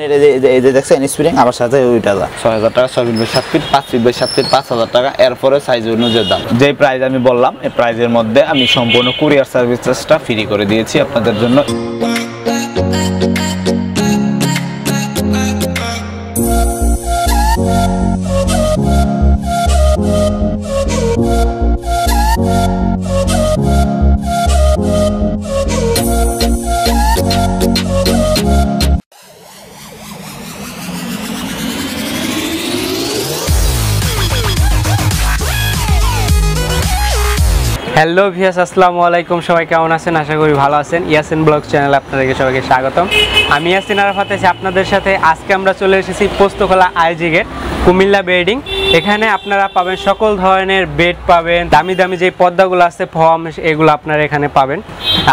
এই যে দেখছেন স্প্রিং আবার সাথে ওইটা ৬০০০ টাকা ৬ feet by ৭ feet ৫ feet by ৭ feet ৫০০০ টাকা। এরপরে সাইজ অনুযায়ী দাম। যে প্রাইস আমি বললাম এই প্রাইজের মধ্যে আমি সম্পূর্ণ কুরিয়ার সার্ভিসটা ফ্রি করে দিয়েছি আপনাদের জন্য। হ্যালো ভিউয়ার্স, আসসালামু আলাইকুম। সবাই কেমন আছেন? আশা করি ভালো আছেন। ইয়াসিন ব্লগস চ্যানেল আপনাদেরকে সবাইকে স্বাগতম। আমি ইয়াসিন আরাফাত আছি আপনাদের সাথে। আজকে আমরা চলে এসেছি Postogola IG gate, Comilla bedding. এখানে আপনারা পাবেন সকল ধরনের বেড পাবেন, দামি দামি যে পর্দাগুলো আছে ফর্ম, এগুলো আপনারা এখানে পাবেন।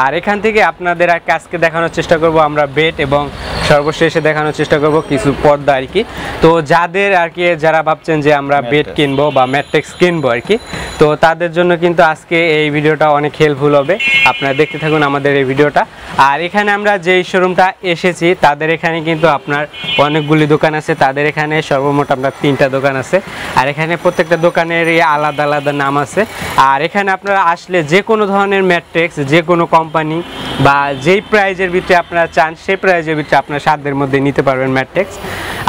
আর এখান থেকে আপনাদের আজকে দেখানোর চেষ্টা করব আমরা বেড, এবং সর্বশেষে দেখানোর চেষ্টা করব কিছু পর্দা আর কি। তো যাদের আর কি যারা ভাবছেন যে আমরা বেড কিনবো বা ম্যাট্রেক্স কিনবো আর কি, তো তাদের জন্য কিন্তু আজকে এই ভিডিওটা অনেক হেল্পফুল হবে। আপনারা দেখতে থাকুন আমাদের এই ভিডিওটা। আর এখানে আমরা যেই শোরুমটা এসেছি তাদের এখানে কিন্তু আপনার অনেকগুলি দোকান আছে। তাদের এখানে সর্বমোট আপনার 3টা দোকান আছে। আর এখানে প্রত্যেকটা দোকানের আলাদা আলাদা নাম আছে। আর এখানে আপনারা আসলে যে কোনো ধরনের ম্যাট্রেক্স, যে কোনো কোম্পানি বা যেই প্রাইজের ভিতরে আপনারা চান সেই প্রাইজের ভিতরে আপনার সাধ্যের মধ্যে নিতে পারবেন ম্যাট্রেক্স।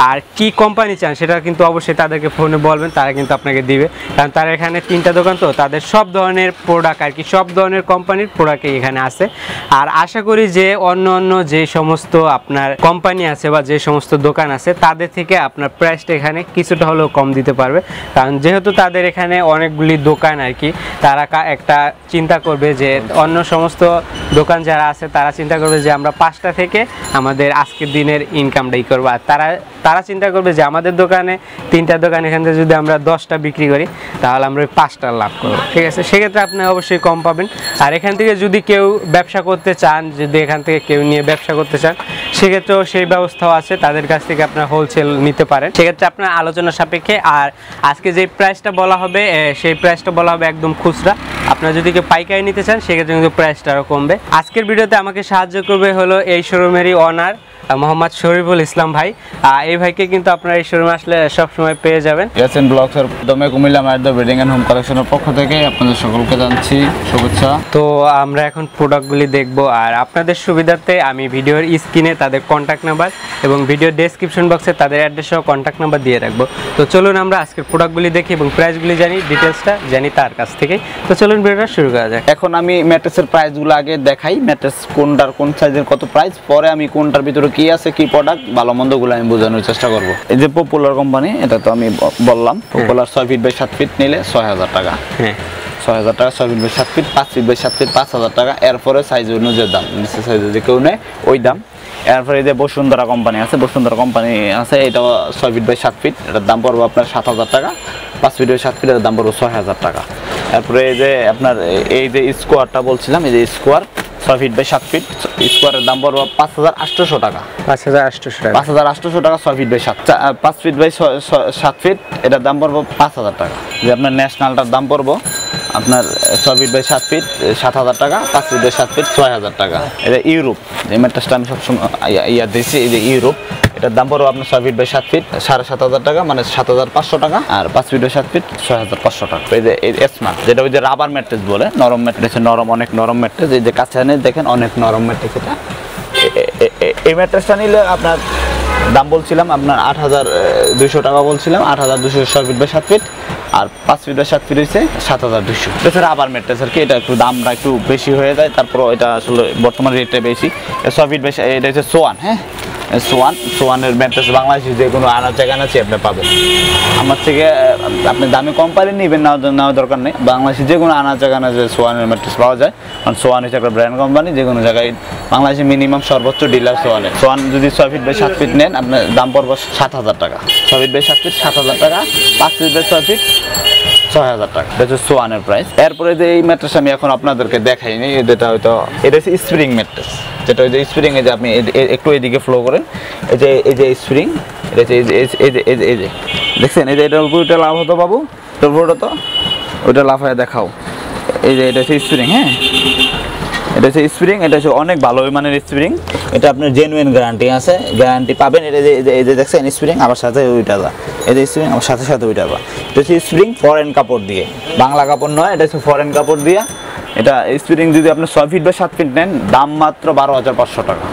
আর কি কোম্পানি চান সেটা কিন্তু অবশ্যই তাদেরকে ফোনে বলবেন, তারা কিন্তু আপনাকে দিবে। কারণ তারা এখানে 3টা দোকান, তো তাদের সব ধরনের প্রোডাক্ট আর কি, সব ধরনের কোম্পানির প্রোডাক্ট এখানে আছে। আর আশা করি যে অন্য অন্য যে সমস্ত আপনার কোম্পানি আছে বা যে সমস্ত দোকান আছে তাদের থেকে আপনার প্রাইসটা এখানে কিছুটা হলেও কম দিতে পারবে। কারণ যেহেতু তাদের এখানে অনেকগুলি দোকান আর কি, তারা একটা চিন্তা করবে যে অন্য সমস্ত দোকান যারা আছে তারা চিন্তা করবে যে আমরা 5টা থেকে আমাদের আজকের দিনের ইনকামটাই করবো। আর তারা চিন্তা করবে যে আমাদের দোকানে 3টা দোকান, এখান থেকে যদি আমরা 10টা বিক্রি করি তাহলে আমরা 5টা লাভ করবো। ঠিক আছে, সেক্ষেত্রে আপনি অবশ্যই কম পাবেন। আর এখান থেকে যদি কেউ ব্যবসা করতে চান, যদি এখান থেকে কেউ নিয়ে ব্যবসা করতে চান, সেক্ষেত্রেও সেই ব্যবস্থাও আছে। তাদের কাছ থেকে আপনার হোলসেল নিতে পারেন, সেক্ষেত্রে আপনার আলোচনা সাপেক্ষে। আর আজকে যে প্রাইসটা বলা হবে সেই প্রাইসটা বলা হবে একদম খুচরা। আপনারা যদি কেউ পাইকারি নিতে চান সেক্ষেত্রে কিন্তু প্রাইসটা আরও কমবে। আজকের ভিডিওতে আমাকে সাহায্য করবে হলো এই শোরুমেরই অনার মোহাম্মদ শরীফুল ইসলাম ভাই। এই ভাইকে কিন্তু আপনারা এই শোরুমে আসলে সবসময় পেয়ে যাবেন। ইয়াসিন ব্লগসের দমে কুমিল্লা মায়ের বেডিং এন্ড হোম কালেকশনের পক্ষ থেকে আপনাদের সকলকে জানাচ্ছি শুভেচ্ছা। তো আমরা এখন প্রোডাক্টগুলি দেখব। আর আপনাদের সুবিধার্থে আমি ভিডিওর স্ক্রিনে তাদের কন্ট্যাক্ট নাম্বার এবং ভিডিওর ডেসক্রিপশন বক্সে তাদের অ্যাড্রেস সহ কন্ট্যাক্ট নাম্বার দিয়ে রাখবো। তো চলুন আমরা আজকের প্রোডাক্টগুলি দেখি এবং প্রাইসগুলি জানি, ডিটেলসটা জানি তার কাছ থেকে। তো চলুন ভিডিওটা শুরু করা যাক। এখন আমি ম্যাট্রেসের প্রাইসগুলো আগে দেখাই, ম্যাট্রেস কোনটার কোন সাইজের কত প্রাইস, পরে আমি কোনটার ভিতরে কি আছে, কি প্রোডাক্ট, ভালো মন্দগুলো আমি বোঝানোর চেষ্টা করব। এই যে পপুলার কোম্পানি, এটা তো আমি বললাম পপুলার 6 ফিট বাই 7 ফিট নিলে 6000 টাকা। হ্যাঁ, 6000 টাকা 6 feet by 7 feet, 5 feet by 7 feet 5000 টাকা। এরপরে সাইজ অনুযায়ী দাম, নিচে সাইজ যদি কেউ নেয় ওই দাম। এরপরে এই যে বসুন্ধরা কোম্পানি আছে, বসুন্ধরা কোম্পানি আছে, এটাও 6 ফিট বাই 7 ফিট, এটার দাম পড়বে আপনার 7000 টাকা। 5 ফিট বাই 7 ফিট এর দাম পড়বে 6000 টাকা। এরপরে এই যে আপনার এই যে স্কোয়ারটা বলছিলাম, এই যে স্কোয়ার 6 ফিট বাই 7 ফিট, স্কোয়ারের দাম পড়বে 5800 টাকা। 5800 টাকা 6 feet by 7। 5 feet by 7 feet এটার দাম পড়বে 5000 টাকা। যে আপনার ন্যাশনালটার দাম পড়বে আপনার 6 ফিট বাই 7 ফিট 7000 টাকা, 5 ফিট বাই 7 ফিট 6000 টাকা। এটা ইউরোপ, যে ম্যাট্রেসটা আমি সবসময় দিয়েছি, এই যে ইউরোপ, এটার দাম পড়বে আপনার 6 ফিট বাই 7 ফিট 7500 টাকা, মানে 7500 টাকা। আর 5 ফিট বাই 7 ফিট 6500 টাকা। এই যে স্মার্ট, যেটা ওই যে রাবার ম্যাট্রেস বলে, নরম ম্যাট্রেস, নরম, অনেক নরম ম্যাট্রেস। এই যে কাছে এনে দেখেন অনেক নরম ম্যাট্রেস। এটা এই ম্যাট্রেসটা নিলে আপনার দাম বলছিলাম আপনার 8200 টাকা বলছিলাম, 8200 6 ফিট বাই 7 ফিট। আর 5 ফিট বাই 7 ফিট হচ্ছে 7200। এছাড়া রাবার ম্যাট্রেস আর কি, এটা একটু দামটা একটু বেশি হয়ে যায়, তারপর এটা আসলে বর্তমান রেটটা বেশি। 6 ফিট বাই, এটা হচ্ছে সোয়ান। হ্যাঁ, সোয়ানের ম্যাট্রেস বাংলাদেশে যে কোনো আনাচে কানাচে আপনি পাবেন। আমার থেকে আপনি দামি কোম্পানি নেবেন, নেওয়ার দরকার নেই। বাংলাদেশে যে কোনো আনাচে কানাচে সোয়ানের ম্যাট্রেস পাওয়া যায়। কারণ সোয়ান হচ্ছে একটা ব্র্যান্ড কোম্পানি, যে কোনো জায়গায় বাংলাদেশে মিনিমাম সর্বোচ্চ ডিলার সোয়ানের। সোয়ান যদি 6 ফিট বাই 7 ফিট নেন আপনার দাম পড়বে 7000 টাকা। 6 ফিট বাই 7 ফিট 7000 টাকা, 5 ফিট বাই 6 ফিট 6000 টাকা। এটা হচ্ছে সোয়ানের প্রাইস। এরপরে যে এই ম্যাট্রেস আমি এখন আপনাদেরকে দেখাইনি, এটা হয়তো এটা হচ্ছে স্প্রিং ম্যাট্রেস, যেটা ওই যে স্প্রিং, এই যে আপনি একটু এদিকে ফ্লো করেন, এই যে স্প্রিং, এটা হচ্ছে এই যে দেখছেন, এই যে এটার উপর ওইটা লাভ হতো বাবু, এটার উপর তো ওইটা লাভ হয়ে দেখাও। এই যে এটা হচ্ছে স্প্রিং। হ্যাঁ, এটা হচ্ছে স্প্রিং, এটা হচ্ছে অনেক ভালো মানের স্প্রিং, এটা আপনার জেনুইন গ্যারান্টি আছে, গ্যারান্টি পাবেন। এটা এই যে দেখছেন স্প্রিং আমার সাথে ওইটা দা, এই যে স্প্রিং আমার সাথে সাথে ওইটা দা। এটা হচ্ছে স্প্রিং ফরেন কাপড় দিয়ে, বাংলা কাপড় নয়, এটা হচ্ছে ফরেন কাপড় দিয়ে। এটা স্প্রিং যদি আপনি 6 ফিট বা 7 ফিট নেন দাম মাত্র 12,500 টাকা।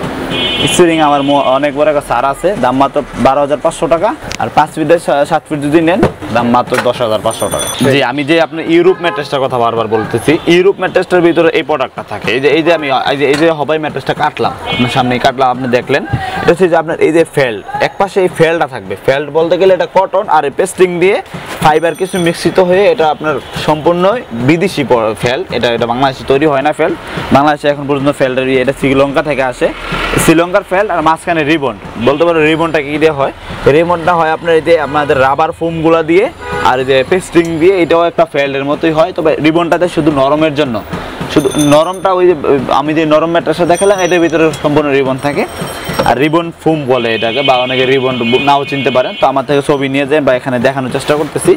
স্প্রিং আমার অনেক বড় একটা সার আছে, দাম মাত্র 12,500 টাকা। আর 5 ফিট 7 ফিট যদি নেন দাম মাত্র 10,500 টাকা। জি, আমি যে আপনার ইউরোপ ম্যাট্রেসটার কথা বারবার বলতেছি, ইউরোপ ম্যাট্রেসটার ভিতরে এই প্রোডাক্টটা থাকে। এই যে আমি এই যে হবাই ম্যাট্রেসটা কাটলাম, আপনার সামনেই কাটলাম, আপনি দেখলেন। এটা হচ্ছে যে আপনার এই যে ফেল্ড, এক পাশে এই ফেল্ডটা থাকবে। ফেল্ড বলতে গেলে এটা কটন আর পেস্টিং দিয়ে ফাইবার কিছু মিশ্রিত হয়ে এটা আপনার সম্পূর্ণ বিদেশি ফেল্ড। এটা বাংলাদেশে তৈরি হয় না ফেল্ড, বাংলাদেশে এখন পর্যন্ত ফেল্ডের এটা শ্রীলঙ্কা থেকে আসে, শ্রীলঙ্কার ফেল্ড। আর মাঝখানে রিবন, বলতে পারো রিবনটা কি দিয়ে হয়, রিবনটা হয় আপনার এই যে আপনাদের রাবার ফোমগুলো দিয়ে আর এই যে পেস্টিং দিয়ে, এটাও একটা ফেল্ডের মতোই হয়, তবে রিবনটাতে শুধু নরমের জন্য, শুধু নরমটা ওই যে আমি যে নরম ম্যাট্রেসটা দেখালাম এটার ভিতরে সম্পূর্ণ রিবন থাকে। আর রিবন ফোম বলে এটাকে, বা অনেকে রিবন নাও চিনতে পারেন। তো আমার থেকে ছবি নিয়ে যায় বা এখানে দেখানোর চেষ্টা করতেছি।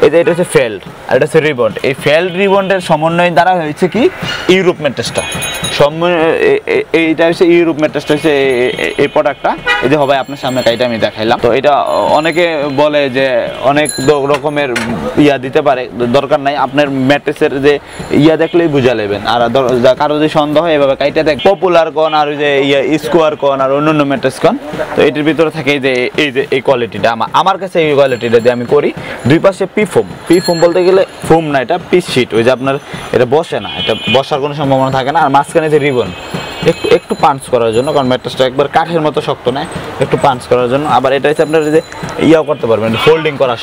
এটা হচ্ছে ফেল্ড আর এটা হচ্ছে রিবন। এই ফেল্ড রিবনের সমন্বয় দ্বারা হয়েছে কি ইউরোপ ম্যাট্রেসটা। এইটা হচ্ছে ইউরোপ ম্যাট্রেসটা, হচ্ছে এই প্রোডাক্টটা। এই যে হবে আপনার সামনে এটা আমি দেখাইলাম। তো এটা অনেকে বলে যে অনেক রকমের ইয়া দিতে পারে, দরকার নাই, আপনার ম্যাট্রেসের যে ইয়া দেখলেই বুঝা নেবেন। আর কারো যদি সন্দেহ হয় এভাবে কাইটা দেখ, পপুলার কোন আর ওই যে ইয়া স্কোয়ার কোন আর অন্যান্য ম্যাট্রেস কোন, তো এটির ভিতরে থাকে এই কোয়ালিটিটা। আমার কাছে এই কোয়ালিটিটা দিয়ে আমি করি। দুই পাশে পি ফোম বলতে গেলে ফোম না, এটা পিস শিট, ওই যে আপনার এটা বসে না, এটা বসার কোনো সম্ভাবনা থাকে না। আর মাঝখানে যে রিবন একটু পাঞ্চ করার জন্য, কারণ ম্যাট্রেসটা একবার কাঠের মতো শক্ত নেয়, একটু পাঞ্চ করার জন্য। আবার এটা হচ্ছে আপনার যে ইয়াও করতে পারবেন, ফোল্ডিং করা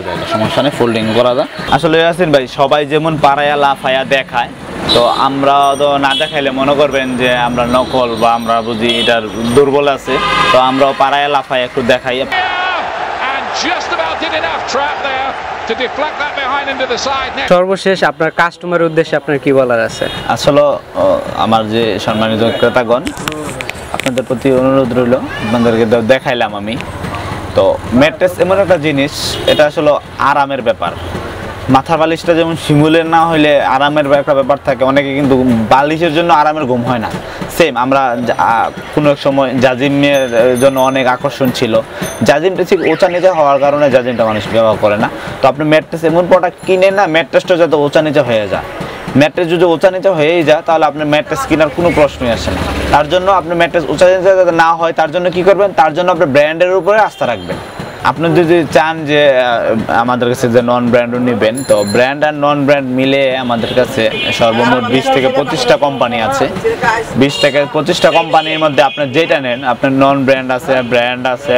যায়, সমস্যা নেই, ফোল্ডিং করা যায়। আসলে ইয়াসিন ভাই সবাই যেমন পাড়ায়া লাফায়া দেখায়, তো আমরা তো না দেখাইলে মনে করবেন যে আমরা নকল বা আমরা বুঝি এটার দুর্বল আছে, তো আমরাও পাড়ায়া লাফায়া একটু দেখাই। সর্বশেষ আপনার কাস্টমারের উদ্দেশ্যে আপনার কি বলার আছে? আসলে আমার যে সম্মানিত ক্রেতাগণ, আপনাদের প্রতি অনুরোধ রইল, আপনাদেরকে দেখাইলাম আমি। তো ম্যাট্রেস এমন একটা জিনিস, এটা আসলে আরামের ব্যাপার। মাথার বালিশটা যেমন শিমুলের না হইলে আরামের একটা ব্যাপার থাকে, অনেকে কিন্তু বালিশের জন্য আরামের ঘুম হয় না। সেম আমরা কোনো এক সময় জাজিমের জন্য অনেক আকর্ষণ ছিল, জাজিমটা ঠিক ওচা নিচে হওয়ার কারণে জাজিমটা মানুষ ব্যবহার করে না। তো আপনি ম্যাট্রেস এমন প্রোডাক্ট কিনে না, ম্যাট্রেসটা যাতে ওচা নিচে হয়ে যায়। ম্যাট্রেস যদি ওচা নিচে হয়েই যায় তাহলে আপনার ম্যাট্রেস কেনার কোনো প্রশ্নই আসে না। তার জন্য আপনি ম্যাট্রেস ওচা নিচে যাতে না হয়, তার জন্য কি করবেন, তার জন্য আপনার ব্র্যান্ডের উপরে আস্থা রাখবেন। আপনি যদি চান যে আমাদের কাছে যে নন ব্র্যান্ডও নেবেন, তো ব্র্যান্ড আর নন ব্র্যান্ড মিলে আমাদের কাছে সর্বমোট 20 থেকে 25টা কোম্পানি আছে। 20 থেকে 25টা কোম্পানির মধ্যে আপনি যেটা নেন, আপনার নন ব্র্যান্ড আছে, ব্র্যান্ড আছে।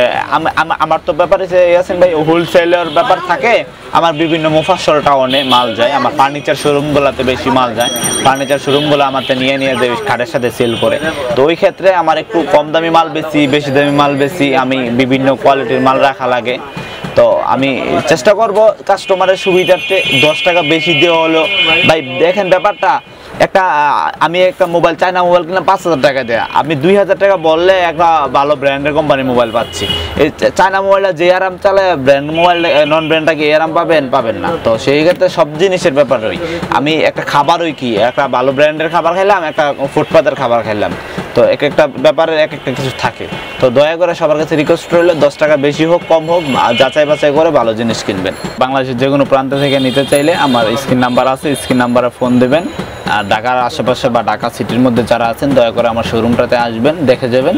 আমার তো ব্যাপার আছে ইয়াসিন ভাই, হোলসেলের ব্যাপার থাকে। আমার বিভিন্ন মুফাসসল টাউনে মাল যায়, আমার ফার্নিচার শোরুমগুলোতে বেশি মাল যায়। ফার্নিচার শোরুমগুলো আমাকে নিয়ে যে খাটের সাথে সেল করে, তো ওই ক্ষেত্রে আমার একটু কম দামি মাল বেশি, বেশি দামি মাল বেশি, আমি বিভিন্ন কোয়ালিটির মাল রাখা লাগে। তো আমি চেষ্টা করব কাস্টমারের সুবিধার্থে 10 টাকা বেশি দেওয়া হলো। ভাই দেখেন ব্যাপারটা, আমি একটা মোবাইল, চায়না মোবাইল কিনলাম 5,000 টাকা দেয়া, আপনি 2,000 টাকা বললে একটা ভালো ব্র্যান্ডের কোম্পানির মোবাইল পাচ্ছি। এই চায়না মোবাইলটা যে আরাম চালায়, ব্র্যান্ড মোবাইল নন ব্র্যান্ডটাকে আরাম পাবেন না। তো সেই ক্ষেত্রে সব জিনিসের ব্যাপারই, আমি একটা খাবারই কি, একটা ভালো ব্র্যান্ডের খাবার খাইলাম, একটা ফুটপাতের খাবার খাইলাম, তো একটা ব্যাপারের একটা কিছু থাকে। তো দয়া করে সবার কাছে রিকোয়েস্ট রইল, 10 টাকা বেশি হোক কম হোক, যাচাই বাছাই করে ভালো জিনিস কিনবেন। বাংলাদেশের যে কোনো প্রান্ত থেকে নিতে চাইলে আমার স্ক্রিন নাম্বার আছে, স্ক্রিন নাম্বারে ফোন দেবেন। আর ঢাকার আশেপাশে বা ঢাকা সিটির মধ্যে যারা আছেন, দয়া করে আমার শোরুমটাতে আসবেন, দেখে যাবেন।